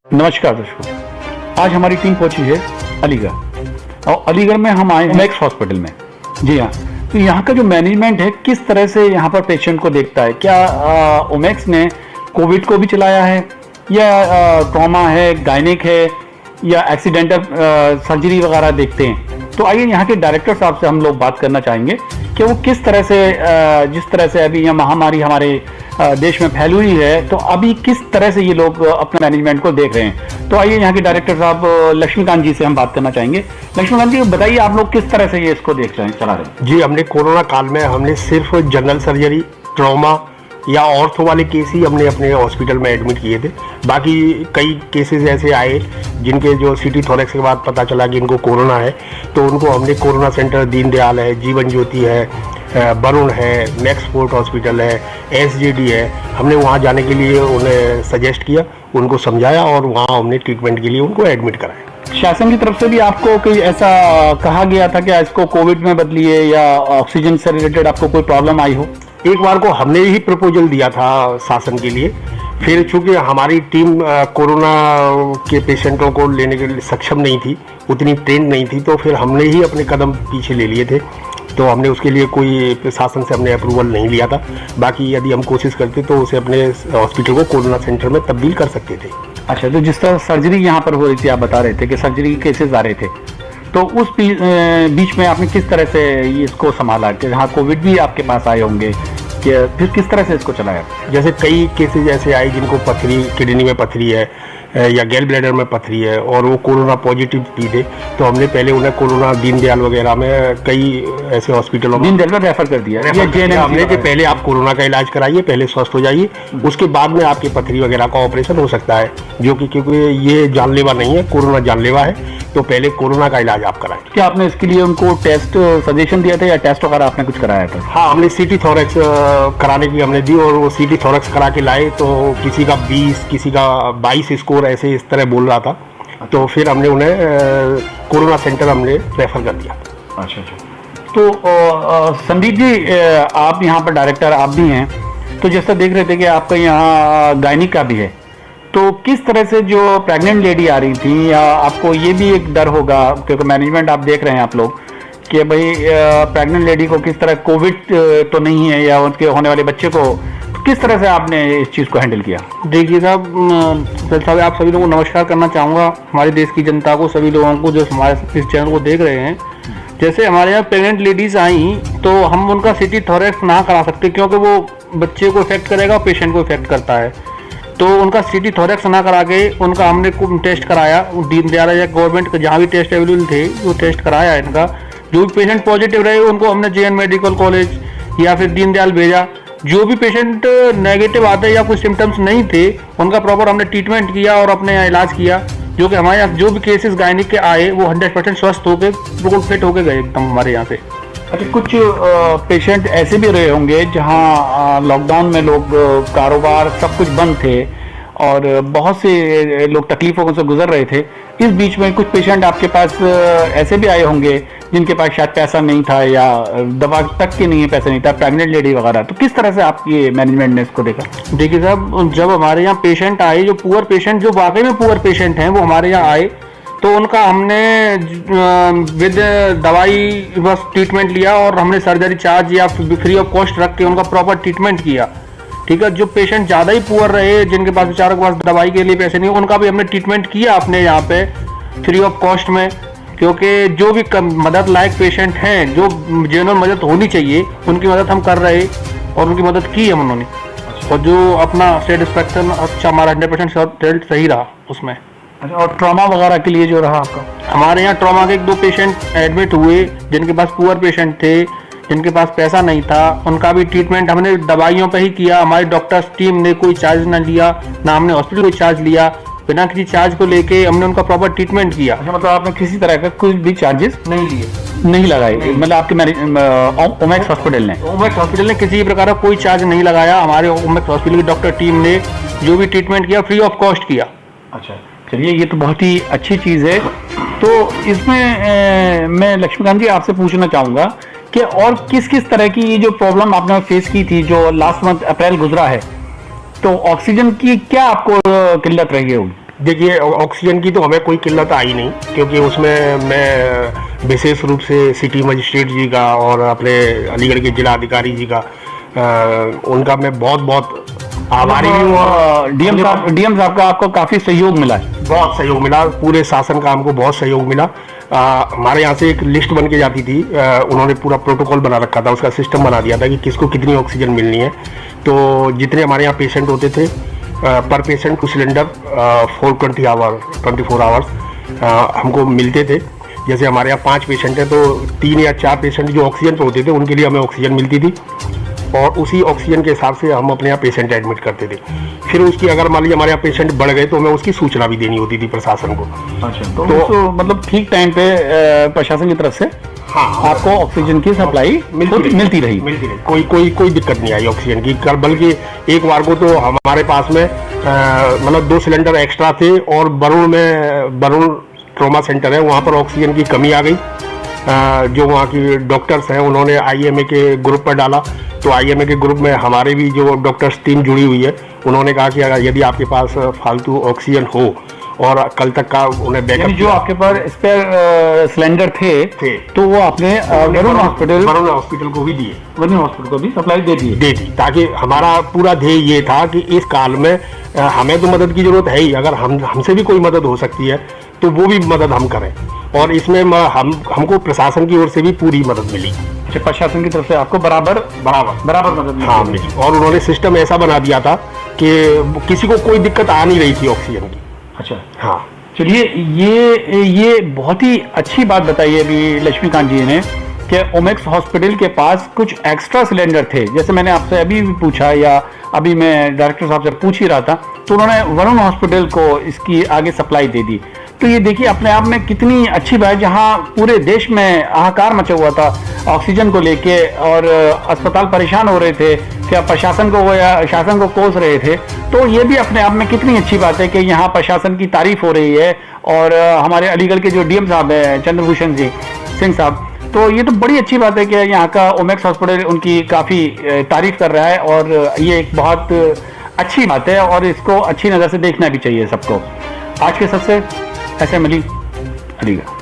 नमस्कार दर्शकों, आज हमारी टीम पहुंची है अलीगढ़ और अलीगढ़ में हम आए ओमेक्स हॉस्पिटल में। जी हाँ, तो यहाँ का जो मैनेजमेंट है किस तरह से यहाँ पर पेशेंट को देखता है, क्या ओमेक्स ने कोविड को भी चलाया है या ट्रॉमा है, गायनिक है या एक्सीडेंटल सर्जरी वगैरह देखते हैं। तो आइए यहाँ के डायरेक्टर साहब से हम लोग बात करना चाहेंगे कि वो किस तरह से जिस तरह से अभी यह महामारी हमारे देश में फैली हुई है, तो अभी किस तरह से ये लोग अपने मैनेजमेंट को देख रहे हैं। तो आइए यहाँ के डायरेक्टर साहब लक्ष्मीकांत जी से हम बात करना चाहेंगे। लक्ष्मीकांत जी, बताइए आप लोग किस तरह से ये इसको देख रहे हैं, चला रहे हैं। जी, हमने कोरोना काल में हमने सिर्फ जनरल सर्जरी, ट्रॉमा या ऑर्थो वाले केस ही हमने अपने हॉस्पिटल में एडमिट किए थे। बाकी कई केसेस ऐसे आए जिनके जो सीटी थोरेक्स के बाद पता चला कि इनको कोरोना है, तो उनको हमने कोरोना सेंटर दीनदयाल है, जीवन ज्योति है, वरुण है, मैक्स फोर्ट हॉस्पिटल है, एसजेडी है, हमने वहाँ जाने के लिए उन्हें सजेस्ट किया, उनको समझाया और वहाँ हमने ट्रीटमेंट के लिए उनको एडमिट कराया। शासन की तरफ से भी आपको कोई ऐसा कहा गया था कि इसको कोविड में बदलिए या ऑक्सीजन से रिलेटेड आपको कोई प्रॉब्लम आई हो? एक बार को हमने ही प्रपोजल दिया था शासन के लिए, फिर चूंकि हमारी टीम कोरोना के पेशेंटों को लेने के लिए सक्षम नहीं थी, उतनी ट्रेंड नहीं थी, तो फिर हमने ही अपने कदम पीछे ले लिए थे। तो हमने उसके लिए कोई शासन से हमने अप्रूवल नहीं लिया था। बाकी यदि हम कोशिश करते तो उसे अपने हॉस्पिटल को कोरोना सेंटर में तब्दील कर सकते थे। अच्छा, तो जिस तरह सर्जरी यहाँ पर हो रही थी, आप बता रहे थे कि सर्जरी के केसेस आ रहे थे, तो उस बीच में आपने किस तरह से इसको संभाला कि हाँ कोविड भी आपके पास आए होंगे, कि फिर किस तरह से इसको चलाया? जैसे कई केसेज ऐसे आए जिनको पथरी, किडनी में पथरी है या गैल ब्लैडर में पथरी है और वो कोरोना पॉजिटिव भी थे, तो हमने पहले उन्हें कोरोना दीनदयाल वगैरह में कई ऐसे हॉस्पिटलों में दीनदयाल में रेफर कर दिया हमने कि पहले आप कोरोना का इलाज कराइए, पहले स्वस्थ हो जाइए, उसके बाद में आपकी पथरी वगैरह का ऑपरेशन हो सकता है, जो कि क्योंकि ये जानलेवा नहीं है, कोरोना जानलेवा है, तो पहले कोरोना का इलाज आप कराएं। क्या आपने इसके लिए उनको टेस्ट सजेशन दिया था या टेस्ट वगैरह आपने कुछ कराया था? हाँ, हमने सीटी थोरेक्स कराने की हमने दी और वो सीटी थोरेक्स करा के लाए, तो किसी का 20, किसी का 22 स्कोर ऐसे इस तरह बोल रहा था, तो फिर हमने उन्हें कोरोना सेंटर हमने रेफर कर दिया। अच्छा, तो संदीप जी, आप यहाँ पर डायरेक्टर आप भी हैं, तो जैसा देख रहे थे कि आपका यहाँ गायनिक का भी है, तो किस तरह से जो प्रेग्नेंट लेडी आ रही थी, या आपको ये भी एक डर होगा क्योंकि मैनेजमेंट आप देख रहे हैं आप लोग कि भाई प्रेग्नेंट लेडी को किस तरह कोविड तो नहीं है या उनके होने वाले बच्चे को, तो किस तरह से आपने इस चीज़ को हैंडल किया? देखिए साहब, आप सभी लोगों को नमस्कार करना चाहूँगा, हमारे देश की जनता को, सभी लोगों को जो हमारे इस चैनल को देख रहे हैं। जैसे हमारे यहाँ प्रेग्नेंट लेडीज़ आई तो हम उनका सीटी थोरेक्स ना करा सकते क्योंकि वो बच्चे को इफेक्ट करेगा, पेशेंट को इफेक्ट करता है, तो उनका सीटी थोरेक्स ना करा के उनका हमने टेस्ट कराया, दीनदयाल या गवर्नमेंट के जहाँ भी टेस्ट अवेलेबल थे वो टेस्ट कराया इनका। जो भी पेशेंट पॉजिटिव रहे उनको हमने जेएन मेडिकल कॉलेज या फिर दीनदयाल भेजा। जो भी पेशेंट नेगेटिव आते या कुछ सिम्टम्स नहीं थे उनका प्रॉपर हमने ट्रीटमेंट किया और अपने यहाँ इलाज किया, जो कि हमारे यहाँ जो भी केसेस गायनिक के आए वो 100% स्वस्थ होकर बिल्कुल फिट होके गए एकदम हमारे यहाँ से। अच्छा, कुछ पेशेंट ऐसे भी रहे होंगे जहाँ लॉकडाउन में लोग कारोबार सब कुछ बंद थे और बहुत से लोग तकलीफों से गुजर रहे थे, इस बीच में कुछ पेशेंट आपके पास ऐसे भी आए होंगे जिनके पास शायद पैसा नहीं था या दवा तक के नहीं पैसा नहीं था, प्रेग्नेंट लेडी वगैरह, तो किस तरह से आपकी मैनेजमेंट ने इसको देखा? देखिए साहब, जब हमारे यहाँ पेशेंट आए, जो पुअर पेशेंट, जो वाकई में पुअर पेशेंट हैं, वो हमारे यहाँ आए, तो उनका हमने विद दवाई बस ट्रीटमेंट लिया और हमने सर्जरी चार्ज या फ्री ऑफ कॉस्ट रख के उनका प्रॉपर ट्रीटमेंट किया। ठीक है, जो पेशेंट ज़्यादा ही पुअर रहे, जिनके पास बेचारों के पास दवाई के लिए पैसे नहीं, उनका भी हमने ट्रीटमेंट किया अपने यहाँ पे फ्री ऑफ कॉस्ट में, क्योंकि जो भी मदद लायक पेशेंट हैं, जो जेन्युइन मदद होनी चाहिए, उनकी मदद हम कर रहे और उनकी मदद की हम उन्होंने, और जो अपना सेटिस्फैक्शन अच्छा हमारा 100% रिजल्ट सही रहा उसमें। अच्छा, और ट्रॉमा वगैरह के लिए जो रहा आपका? हमारे यहाँ ट्रॉमा के 1-2 पेशेंट एडमिट हुए जिनके पास पुअर पेशेंट थे, जिनके पास पैसा नहीं था, उनका भी ट्रीटमेंट हमने दवाइयों पे ही किया। हमारी डॉक्टर्स टीम ने कोई चार्ज ना लिया, ना हमने हॉस्पिटल कोई चार्ज लिया, बिना किसी चार्ज को लेके हमने उनका प्रॉपर ट्रीटमेंट किया। अच्छा, मतलब आपने किसी तरह का कुछ भी चार्जेस नहीं लिए, नहीं लगाए, मतलब आपके ओमेक्स हॉस्पिटल ने किसी प्रकार का कोई चार्ज नहीं लगाया। हमारे ओमेक्स हॉस्पिटल की डॉक्टर टीम ने जो भी ट्रीटमेंट किया फ्री ऑफ कॉस्ट किया। अच्छा, चलिए, ये तो बहुत ही अच्छी चीज़ है। तो इसमें मैं लक्ष्मीकांत जी आपसे पूछना चाहूँगा कि और किस किस तरह की ये जो प्रॉब्लम आपने फेस की थी जो लास्ट मंथ अप्रैल गुजरा है, तो ऑक्सीजन की क्या आपको किल्लत रही होगी? देखिए ऑक्सीजन की तो हमें कोई किल्लत आई नहीं, क्योंकि उसमें मैं विशेष रूप से सिटी मजिस्ट्रेट जी का और अपने अलीगढ़ के जिला अधिकारी जी का उनका मैं बहुत बहुत आभारी हूँ। और डीएम साहब का आपको काफी सहयोग मिला है? बहुत सहयोग मिला, पूरे शासन का हमको बहुत सहयोग मिला। हमारे यहाँ से एक लिस्ट बन के जाती थी, उन्होंने पूरा प्रोटोकॉल बना रखा था, उसका सिस्टम बना दिया था कि किसको कितनी ऑक्सीजन मिलनी है। तो जितने हमारे यहाँ पेशेंट होते थे पर पेशेंट टू सिलेंडर 24 आवर्स हमको मिलते थे। जैसे हमारे यहाँ 5 पेशेंट हैं तो 3 या 4 पेशेंट जो ऑक्सीजन पे होते थे उनके लिए हमें ऑक्सीजन मिलती थी, और उसी ऑक्सीजन के हिसाब से हम अपने यहाँ पेशेंट एडमिट करते थे। फिर उसकी अगर मान लीजिए हमारे यहाँ पेशेंट बढ़ गए तो हमें उसकी सूचना भी देनी होती थी प्रशासन को। अच्छा, तो मतलब ठीक टाइम पे प्रशासन की तरफ से हाँ आपको ऑक्सीजन की सप्लाई मिलती रही। कोई दिक्कत नहीं आई ऑक्सीजन की। कल बल्कि एक बार को तो हमारे पास में मतलब 2 सिलेंडर एक्स्ट्रा थे, और बरुण ट्रॉमा सेंटर है वहाँ पर ऑक्सीजन की कमी आ गई। जो वहाँ की डॉक्टर्स हैं उन्होंने आईएमए के ग्रुप पर डाला, तो आईएमए के ग्रुप में हमारे भी जो डॉक्टर्स टीम जुड़ी हुई है, उन्होंने कहा कि अगर यदि आपके पास फालतू ऑक्सीजन हो और कल तक का उन्हें बैकअप, जो आपके पास स्पेयर सिलेंडर थे तो वो आपने वरुण हॉस्पिटल को भी दिए, वरुण हॉस्पिटल को भी सप्लाई दे दी, ताकि हमारा पूरा ध्येय ये था कि इस काल में हमें तो मदद की जरूरत है ही, अगर हमसे भी कोई मदद हो सकती है तो वो भी मदद हम करें। और इसमें हमको प्रशासन की ओर से भी पूरी मदद मिली। अच्छा, प्रशासन की तरफ से आपको बराबर मदद मिली? हाँ मिली, और उन्होंने सिस्टम ऐसा बना दिया था कि किसी को कोई दिक्कत आ नहीं रही थी ऑक्सीजन की। अच्छा, हाँ चलिए, ये बहुत ही अच्छी बात बताई है अभी लक्ष्मीकांत जी ने कि ओमेक्स हॉस्पिटल के पास कुछ एक्स्ट्रा सिलेंडर थे। जैसे मैंने आपसे अभी भी पूछा, या अभी मैं डायरेक्टर साहब से पूछ ही रहा था, तो उन्होंने वरुण हॉस्पिटल को इसकी आगे सप्लाई दे दी। तो ये देखिए अपने आप में कितनी अच्छी बात है, जहाँ पूरे देश में हाहाकार मचा हुआ था ऑक्सीजन को लेके और अस्पताल परेशान हो रहे थे, क्या प्रशासन को या शासन को कोस रहे थे। तो ये भी अपने आप में कितनी अच्छी बात है कि यहाँ प्रशासन की तारीफ हो रही है। और हमारे अलीगढ़ के जो डीएम साहब हैं चंद्रभूषण सिंह साहब, तो ये तो बड़ी अच्छी बात है कि यहाँ का ओमेक्स हॉस्पिटल उनकी काफ़ी तारीफ कर रहा है, और ये एक बहुत अच्छी बात है और इसको अच्छी नज़र से देखना भी चाहिए सबको। आज के सबसे ऐसे मिली अलीगढ़।